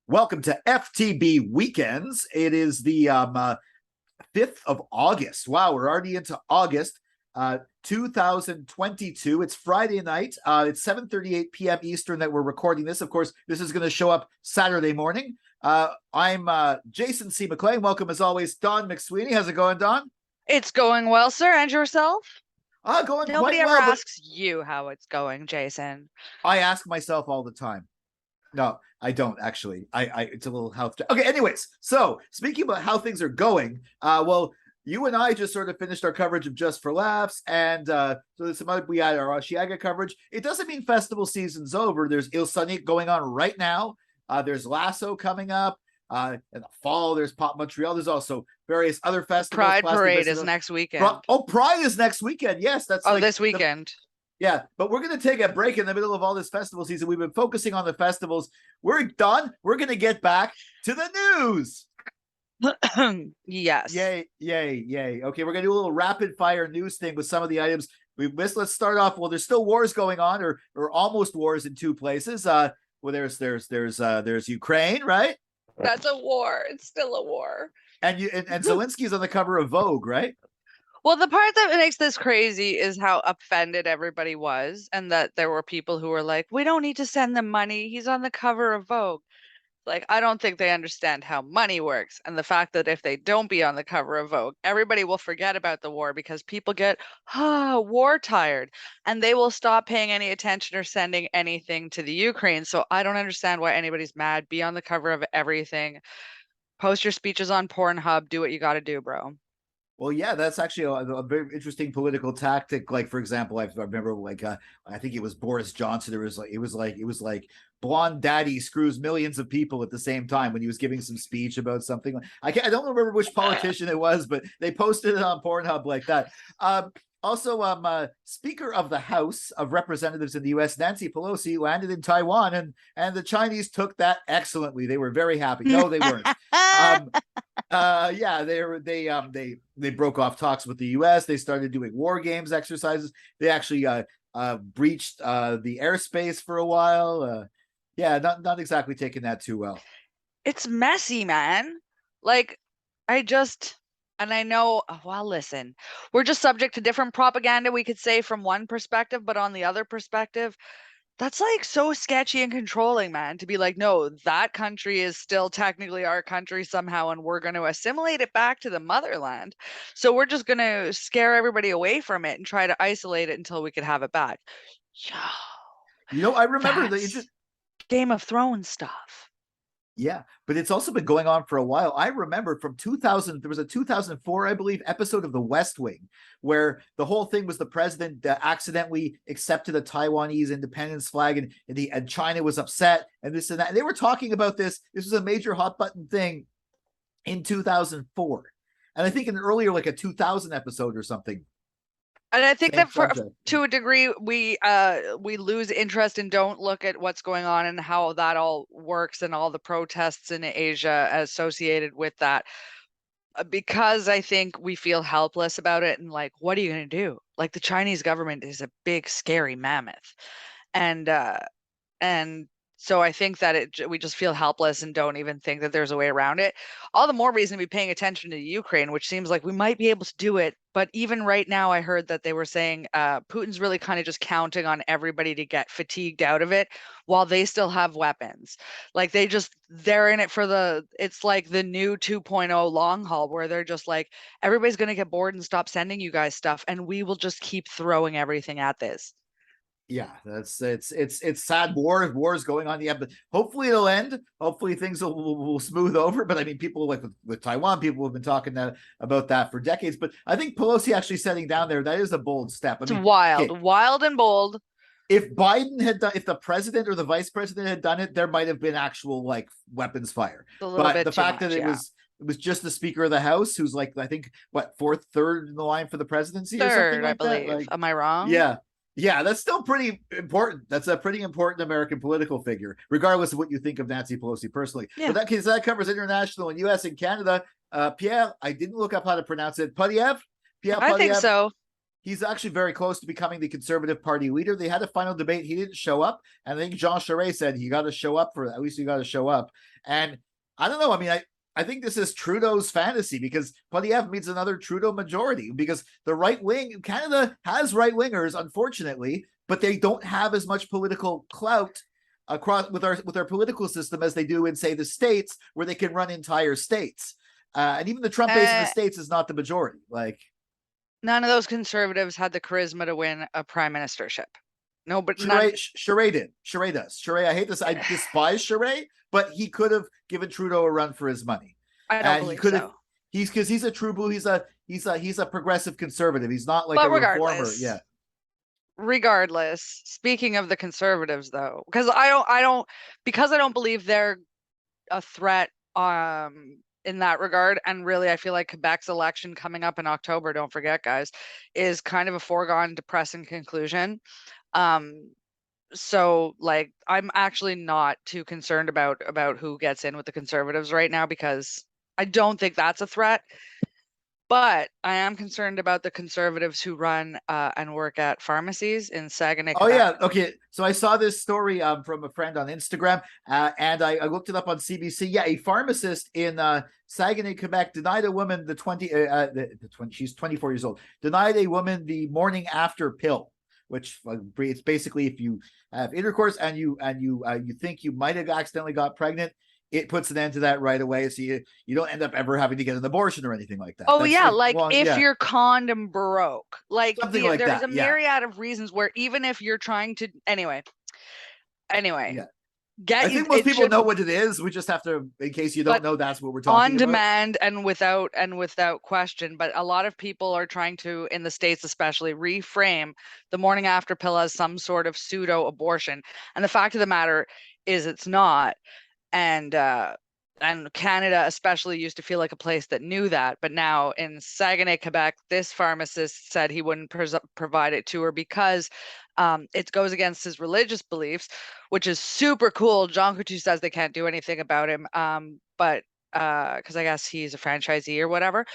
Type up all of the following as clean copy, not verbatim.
Welcome to FTB Weekends. It is the 5th of August. Wow, we're already into August 2022. It's Friday night. It's 7:38 p.m. Eastern that we're recording this. Of course, this is going to show up Saturday morning. I'm Jason C. McLean. Welcome, as always, Dawn McSweeney. How's it going, Dawn? It's going well, sir. And yourself? Going Nobody quite ever well, but asks you how it's going, Jason. I ask myself all the time. No, I don't actually. I it's a little health. Okay, anyways, so speaking about how things are going, well, you and I just sort of finished our coverage of Just for Laughs, and so there's some other, we had our Oshiaga coverage. It doesn't mean festival season's over. There's Il Sonic going on right now. There's Lasso coming up. In the fall, there's Pop Montreal. There's also various other festivals. Pride Parade is next weekend. Pride is next weekend. Yes, that's this weekend. Yeah, but we're going to take a break in the middle of all this festival season. We've been focusing on the festivals. We're done. We're going to get back to the news. Yes. Yay, yay, yay. Okay, we're going to do a little rapid fire news thing with some of the items we've missed. Let's start off. Well, there's still wars going on, or almost wars in two places. Well, there's Ukraine, right? That's a war. It's still a war. And Zelensky's on the cover of Vogue, right? Well, the part that makes this crazy is how offended everybody was, and that there were people who were like, we don't need to send them money. He's on the cover of Vogue. Like, I don't think they understand how money works. And the fact that if they don't be on the cover of Vogue, everybody will forget about the war because people get, war tired. And they will stop paying any attention or sending anything to the Ukraine. So I don't understand why anybody's mad. Be on the cover of everything. Post your speeches on Pornhub. Do what you got to do, bro. Well, yeah, that's actually a very interesting political tactic. Like, for example, I remember, like, I think it was Boris Johnson. It was like blonde daddy screws millions of people at the same time when he was giving some speech about something. I don't remember which politician it was, but they posted it on Pornhub like that. Also, Speaker of the House of Representatives in the U.S., Nancy Pelosi, landed in Taiwan, and the Chinese took that excellently. They were very happy. No, they weren't. Yeah, they broke off talks with the U.S. They started doing war games exercises. They actually breached the airspace for a while. Yeah, not exactly taking that too well. It's messy, man. Like, and I know, well, listen, we're just subject to different propaganda, we could say, from one perspective, but on the other perspective, that's like so sketchy and controlling, man, to be like, no, that country is still technically our country somehow, and we're going to assimilate it back to the motherland. So we're just going to scare everybody away from it and try to isolate it until we could have it back. Yo, I remember the Game of Thrones stuff. Yeah, but it's also been going on for a while. I remember from 2000, there was a 2004, I believe, episode of The West Wing, where the whole thing was the president accidentally accepted a Taiwanese independence flag, and China was upset, and this and that. And they were talking about this. This was a major hot button thing in 2004. And I think in earlier, like a 2000 episode or something. And I think that to a degree, we lose interest and don't look at what's going on and how that all works and all the protests in Asia associated with that, because I think we feel helpless about it and like, what are you going to do? Like, the Chinese government is a big, scary mammoth, and so I think that we just feel helpless and don't even think that there's a way around it. All the more reason to be paying attention to Ukraine, which seems like we might be able to do it. But even right now, I heard that they were saying Putin's really kind of just counting on everybody to get fatigued out of it while they still have weapons. Like, they're in it for it's like the new 2.0 long haul, where they're just like, everybody's going to get bored and stop sending you guys stuff, and we will just keep throwing everything at this. Yeah, it's sad. Wars going on. Yeah, but hopefully it'll end. Hopefully things will smooth over. But I mean, people like with Taiwan, people have been talking about that for decades. But I think Pelosi actually setting down there, that is a bold step. It's wild and bold. If Biden had done, if the president or the vice president had done it, there might have been actual like weapons fire. But the fact that it was just the Speaker of the House, who's like, I think third in the line for the presidency, or something like I believe. That. Like, am I wrong? Yeah. Yeah, that's still pretty important. That's a pretty important American political figure, regardless of what you think of Nancy Pelosi personally. Yeah. But that covers international and U.S. and Canada. Pierre, I didn't look up how to pronounce it. Poilievre? I think so. He's actually very close to becoming the Conservative Party leader. They had a final debate. He didn't show up. And I think Jean Charest said, you got to show up for, at least you got to show up. And I don't know. I mean, I think this is Trudeau's fantasy because Poilievre means another Trudeau majority because the right wing, Canada has right wingers, unfortunately, but they don't have as much political clout across with our political system as they do in, say, the States, where they can run entire states. And even the Trump base in the States is not the majority. Like, none of those conservatives had the charisma to win a prime ministership. No, but Charest did. Charest does. Charest, I hate this. I despise Charest, but he could have given Trudeau a run for his money. I don't believe so. He's a true blue. He's a progressive conservative. He's not like a reformer. Yeah. Regardless, speaking of the conservatives, though, because I don't believe they're a threat. In that regard, and really I feel like Quebec's election coming up in October, don't forget guys, is kind of a foregone depressing conclusion. So like I'm actually not too concerned about who gets in with the conservatives right now because I don't think that's a threat. But I am concerned about the conservatives who run and work at pharmacies in Saguenay, Quebec. Yeah. Okay. So I saw this story from a friend on Instagram, and I looked it up on CBC. Yeah, a pharmacist in Saguenay, Quebec, denied a woman she's 24 years old, denied a woman the morning after pill, which it's basically if you have intercourse and you think you might have accidentally got pregnant, it puts an end to that right away. So you don't end up ever having to get an abortion or anything like that. Oh, that's if your condom broke, there's a myriad of reasons where even if you're trying to, anyway. Yeah. I think most people know what it is. We just have to, in case you don't know, that's what we're talking about. On demand and without question. But a lot of people are trying to, in the States especially, reframe the morning after pill as some sort of pseudo abortion. And the fact of the matter is it's not. And Canada especially used to feel like a place that knew that. But now in Saguenay, Quebec, this pharmacist said he wouldn't provide it to her because it goes against his religious beliefs, which is super cool. Jean-Coutu says they can't do anything about him, but because I guess he's a franchisee or whatever.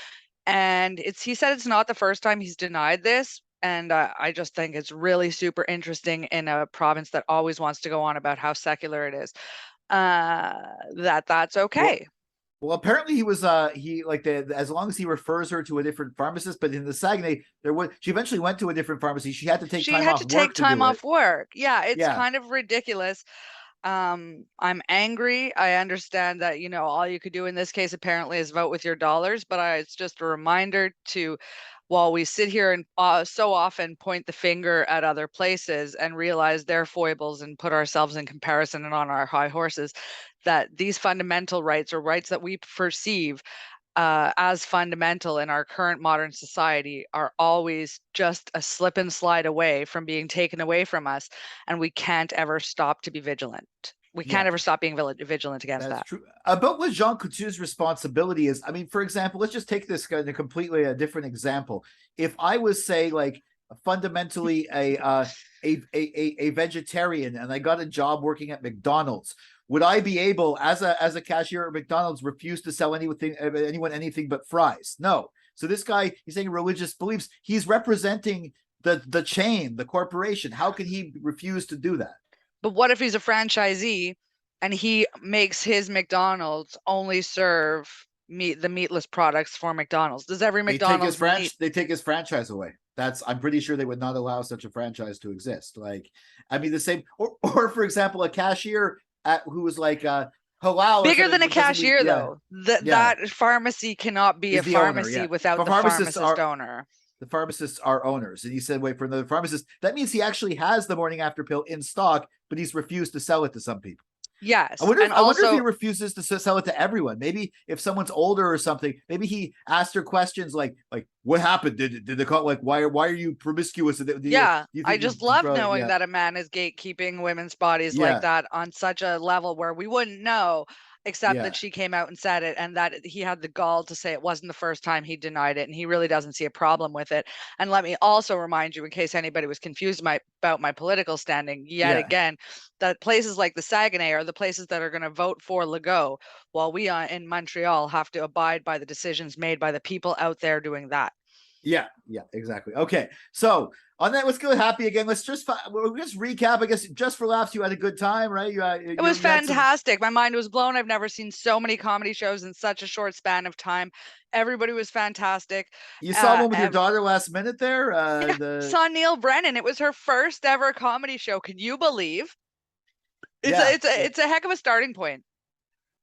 And he said it's not the first time he's denied this. And I just think it's really super interesting in a province that always wants to go on about how secular it is. That's okay. Well, apparently he was as long as he refers her to a different pharmacist, but in the Saguenay she eventually went to a different pharmacy. She had to take time off work. Yeah, it's kind of ridiculous. I'm angry. I understand that, all you could do in this case apparently is vote with your dollars, but it's just a reminder to, while we sit here and so often point the finger at other places and realize their foibles and put ourselves in comparison and on our high horses, that these fundamental rights or rights that we perceive as fundamental in our current modern society are always just a slip and slide away from being taken away from us. And we can't ever stop to be vigilant. We can't ever stop being vigilant against that. That's true. About what Jean-Coutu's responsibility is, I mean, for example, let's just take this kind of completely a different example. If I was, say, like fundamentally a vegetarian and I got a job working at McDonald's, would I be able, as a cashier at McDonald's, refuse to sell anyone anything but fries? No. So this guy, he's saying religious beliefs. He's representing the chain, the corporation. How can he refuse to do that? But what if he's a franchisee and he makes his McDonald's only serve the meatless products for McDonald's? Does every McDonald's they take his franchise away? I'm pretty sure they would not allow such a franchise to exist. Like, I mean, the same, or for example, a cashier who was like halal. Bigger than a cashier, though. That pharmacy cannot be a pharmacy without the pharmacist owner. The pharmacists are owners. And he said, wait, for another pharmacist, that means he actually has the morning after pill in stock, but he's refused to sell it to some people. Yes. I wonder if he refuses to sell it to everyone. Maybe if someone's older or something, maybe he asked her questions like what happened? Did they call, like, why are you promiscuous? I just love knowing that a man is gatekeeping women's bodies like that on such a level where we wouldn't know, except that she came out and said it, and that he had the gall to say it wasn't the first time he denied it, and he really doesn't see a problem with it. And let me also remind you, in case anybody was confused about my political standing again, that places like the Saguenay are the places that are going to vote for Legault, while we in Montreal have to abide by the decisions made by the people out there doing that. Yeah, exactly. Okay, so on that, let's go happy again. Let's just recap. I guess just for laughs, you had a good time, right? It was fantastic. My mind was blown. I've never seen so many comedy shows in such a short span of time. Everybody was fantastic. You saw one with your daughter last minute there. Saw Neil Brennan. It was her first ever comedy show. Can you believe? It's a heck of a starting point.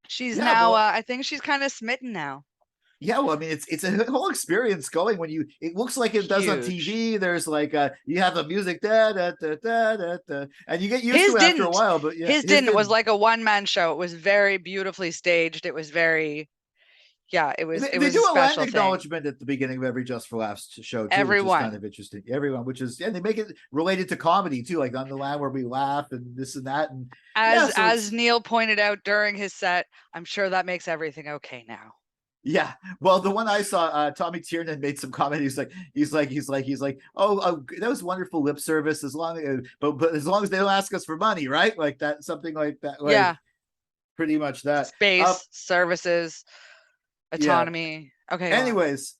She's now. I think she's kind of smitten now. Yeah, well, I mean, it's a whole experience going when it looks like it does on TV. There's like you have the music and you get used to it after a while. But yeah, his didn't. It was like a one-man show. It was very beautifully staged. It was very, it was. They do a land acknowledgement at the beginning of every Just for Laughs show too, everyone, which is kind of interesting. Everyone, and they make it related to comedy too, like on the land where we laugh and this and that. And as Neil pointed out during his set, I'm sure that makes everything okay now. Yeah, well, the one I saw, Tommy Tiernan made some comment. He's like, oh, that was wonderful lip service, as long as, but as long as they don't ask us for money, right? Like that, something like that. Like, pretty much that. Space, services, autonomy. Yeah. Okay. Anyways,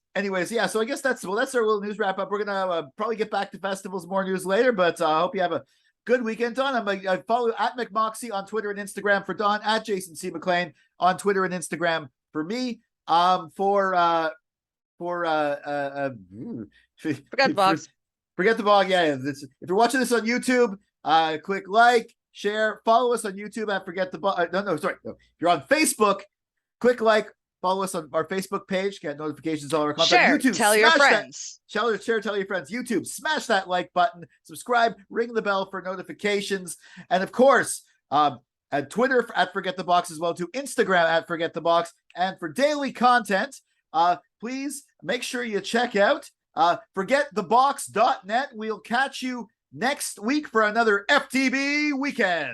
yeah. So I guess that's our little news wrap up. We're gonna probably get back to festivals, more news later. But I hope you have a good weekend, Don. I follow at McMoxie on Twitter and Instagram for Don, at Jason C. McLean on Twitter and Instagram for me. Forget the box. Forget the blog. Yeah, if you're watching this on YouTube, click like, share, follow us on YouTube at Forget the Blog. No. If you're on Facebook, click like, follow us on our Facebook page, get notifications on our content. Share, YouTube, tell your friends. Share, tell your friends. YouTube, smash that like button, subscribe, ring the bell for notifications, and of course, at Twitter at Forget the Box as well, to Instagram at Forget the Box. And for daily content, please make sure you check out forgetthebox.net. We'll catch you next week for another FTB weekend.